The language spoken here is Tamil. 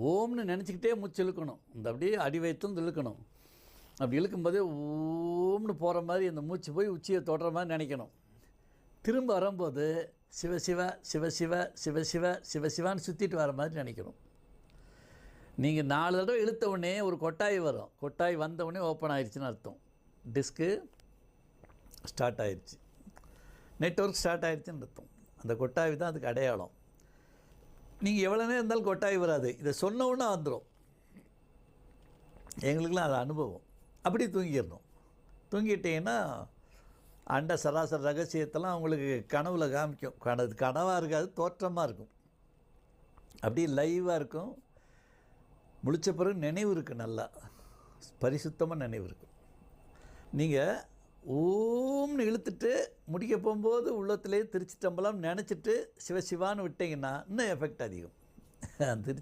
ஓம்னு நினச்சிக்கிட்டே மூச்சு இழுக்கணும். இந்த அப்படியே அடி வைத்தும் இழுக்கணும். அப்படி இழுக்கும்போதே ஓம்னு போகிற மாதிரி அந்த மூச்சு போய் உச்சியை தொடுற மாதிரி நினைக்கணும். திரும்ப வரும்போது சிவசிவ சிவசிவ சிவசிவ சிவசிவான்னு சுற்றிட்டு வர மாதிரி நினைக்கணும். நீங்கள் 4 தடவை இழுத்த உடனே ஒரு கொட்டாய் வரும். கொட்டாய் வந்த உடனே ஓப்பன் ஆயிடுச்சுன்னு அர்த்தம். டிஸ்க்கு ஸ்டார்ட் ஆயிடுச்சு, நெட்வொர்க் ஸ்டார்ட் ஆயிடுச்சுன்னு அர்த்தம். அந்த கொட்டாய் தான் அதுக்கு அடையாளம். நீங்கள் எவ்வளோ நேரம் இருந்தாலும் கொட்டாய் வராது. இதை சொன்ன உடனே வந்துடும். எங்களுக்கெல்லாம் அது அனுபவம். அப்படி தூங்கிடணும். தூங்கிட்டீங்கன்னா அண்ட சராசர ரகசியத்தெல்லாம் உங்களுக்கு கனவுல காமிக்கும். கனவாக இருக்காது, தோற்றமாக இருக்கும். அப்படி லைவாக இருக்கும். முழிச்ச பிறகு நினைவு இருக்குது, நல்லா பரிசுத்தமாக நினைவு இருக்குது. நீங்கள் ஓம்னு இழுத்துட்டு முடிக்க போகும்போது உள்ளத்திலே திருச்சி தம்பலம் நினச்சிட்டு சிவசிவான்னு விட்டிங்கன்னா இன்னும் எஃபெக்ட் அதிகம். திருச்சி